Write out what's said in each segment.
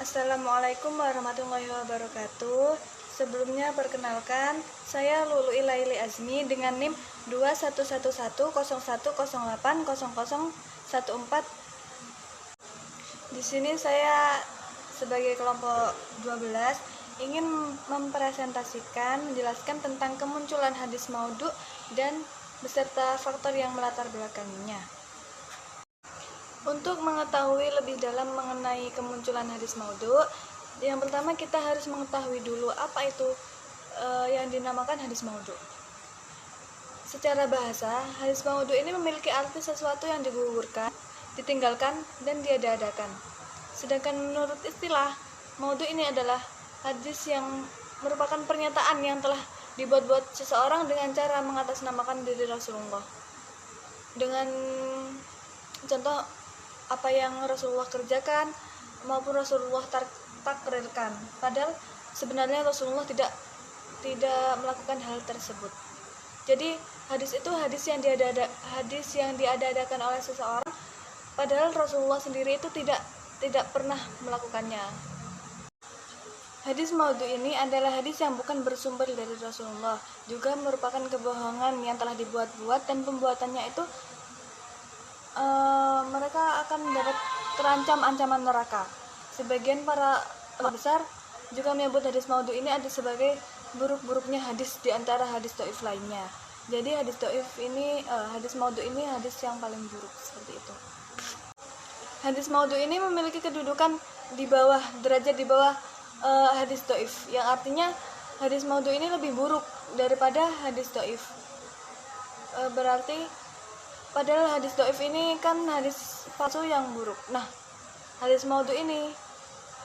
Assalamualaikum warahmatullahi wabarakatuh. Sebelumnya perkenalkan, saya Lulu Ilaili Azmi dengan NIM 211101080014. Di sini saya sebagai kelompok 12 ingin menjelaskan tentang kemunculan hadis maudhu dan beserta faktor yang melatar belakanginya. Untuk mengetahui lebih dalam mengenai kemunculan hadis maudhu, yang pertama kita harus mengetahui dulu apa itu yang dinamakan hadis maudhu. Secara bahasa, hadis maudhu ini memiliki arti sesuatu yang digugurkan, ditinggalkan, dan diada-adakan. Sedangkan menurut istilah, maudhu ini adalah hadis yang merupakan pernyataan yang telah dibuat-buat seseorang dengan cara mengatasnamakan diri Rasulullah. Dengan contoh apa yang Rasulullah kerjakan maupun Rasulullah takrirkan, padahal sebenarnya Rasulullah tidak melakukan hal tersebut. Jadi hadis itu hadis yang diada-adakan oleh seseorang, padahal Rasulullah sendiri itu tidak pernah melakukannya. Hadis maudhu ini adalah hadis yang bukan bersumber dari Rasulullah, juga merupakan kebohongan yang telah dibuat-buat, dan pembuatannya itu mereka akan mendapat terancam ancaman neraka. Sebagian para ulama besar juga menyebut hadis maudhu ini ada sebagai buruk-buruknya hadis di antara hadis dhaif lainnya. Jadi hadis maudhu ini hadis yang paling buruk, seperti itu. Hadis maudhu ini memiliki kedudukan derajat di bawah hadis dhaif, yang artinya hadis maudhu ini lebih buruk daripada hadis dhaif. Berarti padahal hadis dhaif ini kan hadis palsu yang buruk. Nah, hadis maudhu ini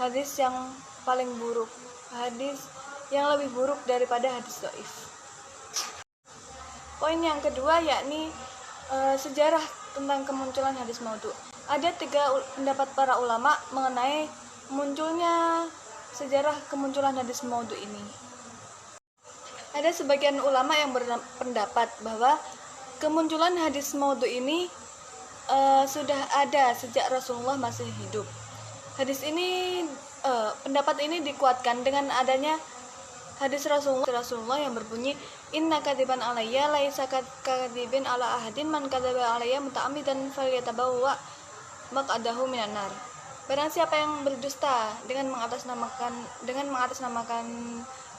hadis yang paling buruk, hadis yang lebih buruk daripada hadis dhaif. Poin yang kedua yakni sejarah tentang kemunculan hadis maudhu. Ada 3 pendapat para ulama mengenai munculnya sejarah kemunculan hadis maudhu ini. Ada sebagian ulama yang berpendapat bahwa kemunculan hadis maudhu ini sudah ada sejak Rasulullah masih hidup. Pendapat ini dikuatkan dengan adanya hadis Rasulullah yang berbunyi, "Inna kadiban alayya laisa kadibin ala ahadin man kadaba alayya muta'ammidan falyatabawwa maq'adahu minan nar." Barang siapa yang berdusta dengan mengatasnamakan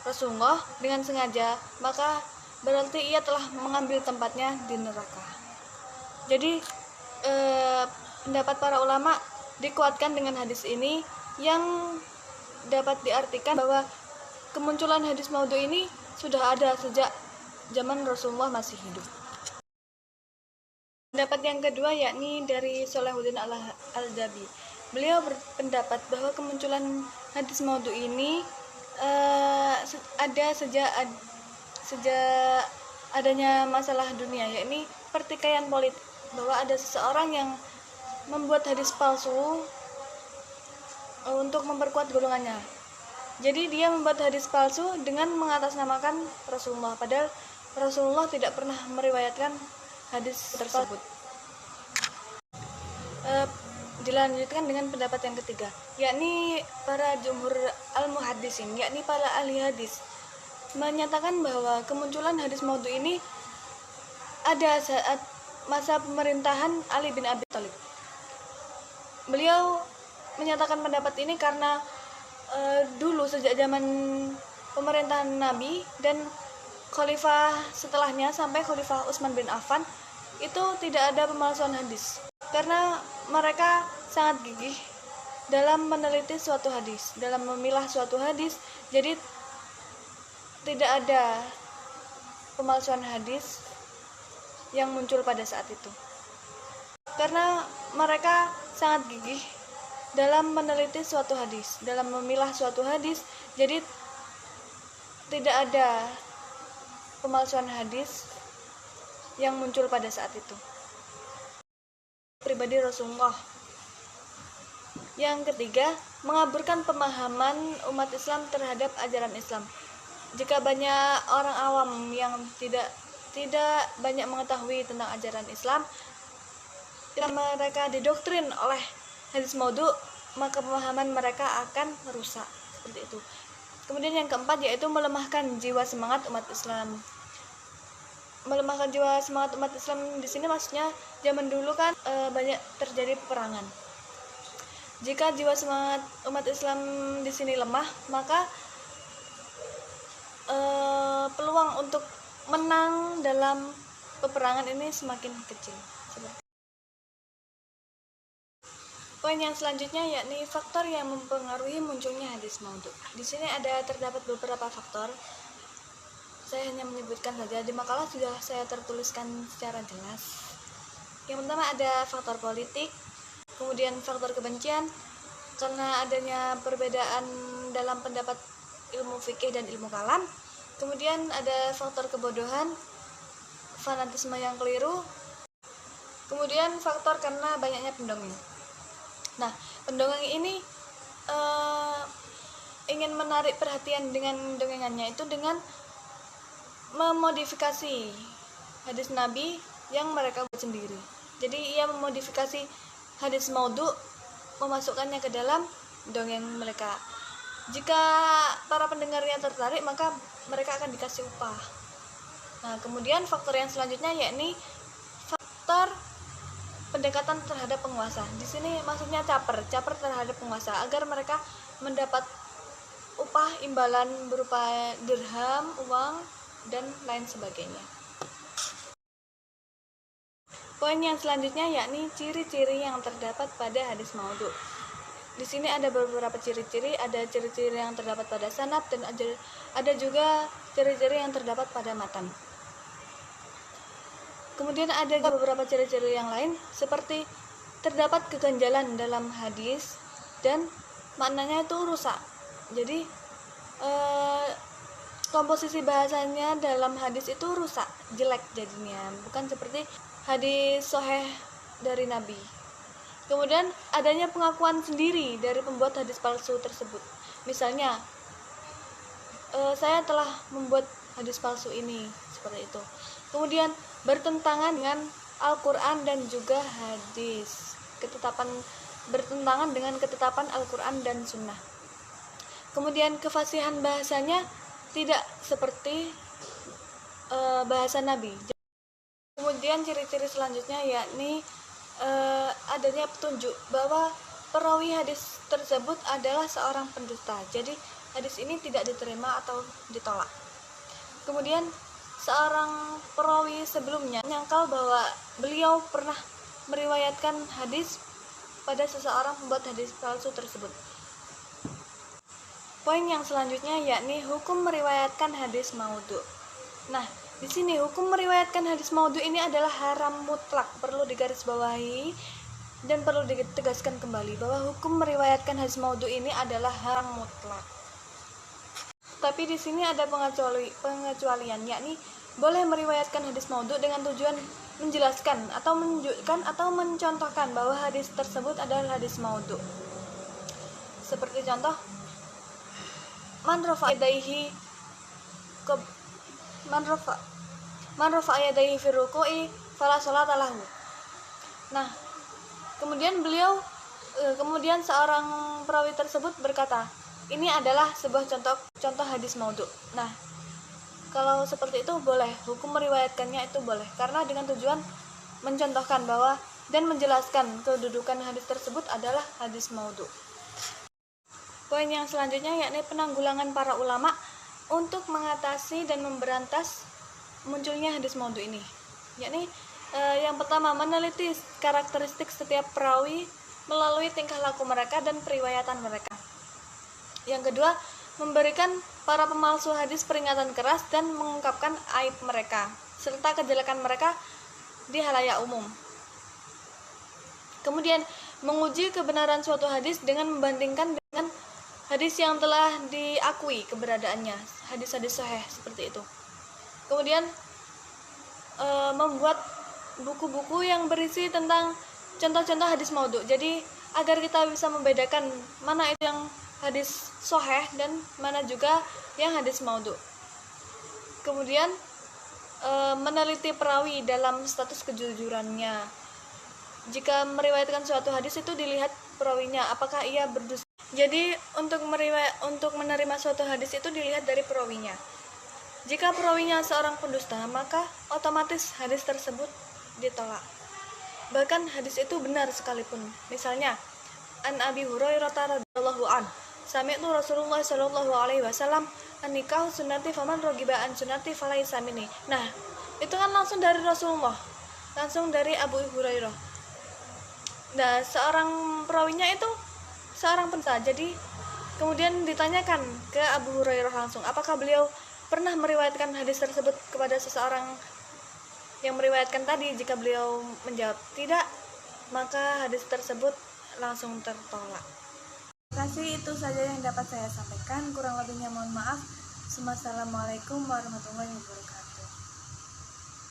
Rasulullah dengan sengaja, maka berarti ia telah mengambil tempatnya di neraka. Jadi pendapat para ulama dikuatkan dengan hadis ini, yang dapat diartikan bahwa kemunculan hadis maudhu ini sudah ada sejak zaman Rasulullah masih hidup. Pendapat yang kedua yakni dari Shalahuddin Al-Jabi. Beliau berpendapat bahwa kemunculan hadis maudhu ini ada sejak adanya masalah dunia, yakni pertikaian politik, bahwa ada seseorang yang membuat hadis palsu untuk memperkuat golongannya. Jadi dia membuat hadis palsu dengan mengatasnamakan Rasulullah, padahal Rasulullah tidak pernah meriwayatkan hadis tersebut. Dilanjutkan dengan pendapat yang ketiga, yakni para jumhur al-muhaddisin, yakni para ahli hadis, menyatakan bahwa kemunculan hadis maudhu ini ada saat masa pemerintahan Ali bin Abi Thalib. Beliau menyatakan pendapat ini karena dulu sejak zaman pemerintahan Nabi dan khalifah setelahnya sampai khalifah Utsman bin Affan itu tidak ada pemalsuan hadis, karena mereka sangat gigih dalam meneliti suatu hadis, dalam memilah suatu hadis. Jadi tidak ada pemalsuan hadis yang muncul pada saat itu, karena mereka sangat gigih dalam meneliti suatu hadis, dalam memilah suatu hadis. Jadi tidak ada pemalsuan hadis yang muncul pada saat itu. Pribadi Rasulullah. Yang ketiga, mengaburkan pemahaman umat Islam terhadap ajaran Islam. Jika banyak orang awam yang tidak banyak mengetahui tentang ajaran Islam, mereka didoktrin oleh hadis maudhu, maka pemahaman mereka akan rusak, seperti itu. Kemudian yang keempat yaitu melemahkan jiwa semangat umat Islam. Melemahkan jiwa semangat umat Islam di sini maksudnya zaman dulu kan banyak terjadi peperangan. Jika jiwa semangat umat Islam di sini lemah, maka peluang untuk menang dalam peperangan ini semakin kecil. Poin yang selanjutnya yakni faktor yang mempengaruhi munculnya hadis maudhu. Di sini terdapat beberapa faktor. Saya hanya menyebutkan saja, di makalah sudah saya tertuliskan secara jelas. Yang pertama ada faktor politik, kemudian faktor kebencian karena adanya perbedaan dalam pendapat ilmu fikih dan ilmu kalam. Kemudian ada faktor kebodohan, fanatisme yang keliru. Kemudian faktor karena banyaknya pendongeng. Nah, pendongeng ini ingin menarik perhatian dengan dongengannya itu dengan memodifikasi hadis Nabi yang mereka buat sendiri. Jadi ia memodifikasi hadis maudhu, memasukkannya ke dalam dongeng mereka. Jika para pendengarnya tertarik, maka mereka akan dikasih upah. Nah, kemudian faktor yang selanjutnya yakni faktor pendekatan terhadap penguasa. Di sini maksudnya caper terhadap penguasa agar mereka mendapat upah imbalan berupa dirham, uang, dan lain sebagainya. Poin yang selanjutnya yakni ciri-ciri yang terdapat pada hadis maudhu. Di sini ada beberapa ciri-ciri, ada ciri-ciri yang terdapat pada sanad dan ada juga ciri-ciri yang terdapat pada matan. Kemudian ada beberapa ciri-ciri yang lain seperti terdapat keganjalan dalam hadis dan maknanya itu rusak. Jadi komposisi bahasanya dalam hadis itu rusak, jelek jadinya, bukan seperti hadis sahih dari Nabi. Kemudian adanya pengakuan sendiri dari pembuat hadis palsu tersebut. Misalnya, saya telah membuat hadis palsu ini, seperti itu. Kemudian bertentangan dengan Al-Quran dan juga hadis. Bertentangan dengan ketetapan Al-Quran dan Sunnah. Kemudian kefasihan bahasanya tidak seperti bahasa Nabi. Kemudian ciri-ciri selanjutnya yakni adanya petunjuk bahwa perawi hadis tersebut adalah seorang pendusta. Jadi hadis ini tidak diterima atau ditolak. Kemudian seorang perawi sebelumnya menyangkal bahwa beliau pernah meriwayatkan hadis pada seseorang pembuat hadis palsu tersebut. Poin yang selanjutnya yakni hukum meriwayatkan hadis maudhu. Nah, di sini hukum meriwayatkan hadis maudhu ini adalah haram mutlak, perlu digarisbawahi dan perlu ditegaskan kembali bahwa hukum meriwayatkan hadis maudhu ini adalah haram mutlak. Tapi di sini ada pengecualian, yakni boleh meriwayatkan hadis maudhu dengan tujuan menjelaskan atau menunjukkan atau mencontohkan bahwa hadis tersebut adalah hadis maudhu. Seperti contoh, man rafa'a yadayhi fi ruku'i fala sholata lahu. Nah, kemudian seorang perawi tersebut berkata, ini adalah sebuah contoh hadis maudhu. Nah, kalau seperti itu boleh, hukum meriwayatkannya itu boleh, karena dengan tujuan mencontohkan bahwa dan menjelaskan kedudukan hadis tersebut adalah hadis maudhu. Poin yang selanjutnya yakni penanggulangan para ulama untuk mengatasi dan memberantas munculnya hadis maudhu ini. Yakni yang pertama, meneliti karakteristik setiap perawi melalui tingkah laku mereka dan periwayatan mereka. Yang kedua, memberikan para pemalsu hadis peringatan keras dan mengungkapkan aib mereka serta kejelekan mereka di halayak umum. Kemudian, menguji kebenaran suatu hadis dengan membandingkan dengan hadis yang telah diakui keberadaannya, hadis-hadis sahih seperti itu. Kemudian, membuat buku-buku yang berisi tentang contoh-contoh hadis maudhu. Jadi, agar kita bisa membedakan mana itu yang hadis sahih dan mana juga yang hadis maudhu. Kemudian meneliti perawi dalam status kejujurannya. Jika meriwayatkan suatu hadis itu dilihat perawinya, apakah ia berdusta. Jadi untuk menerima suatu hadis itu dilihat dari perawinya. Jika perawinya seorang pendusta, maka otomatis hadis tersebut ditolak. Bahkan hadis itu benar sekalipun. Misalnya, An Abi Hurairah radhiyallahu an, sami'tu Rasulullah sallallahu alaihi wasallam, an-nikahu sunnati faman raghiba an sunnati falaysa minni. Nah, itu kan langsung dari Rasulullah, langsung dari Abu Hurairah. Nah, seorang perawinya itu seorang pendusta. Jadi kemudian ditanyakan ke Abu Hurairah langsung, apakah beliau pernah meriwayatkan hadis tersebut kepada seseorang yang meriwayatkan tadi. Jika beliau menjawab tidak, maka hadis tersebut langsung tertolak. Terima kasih, itu saja yang dapat saya sampaikan. Kurang lebihnya mohon maaf. Wassalamualaikum warahmatullahi wabarakatuh.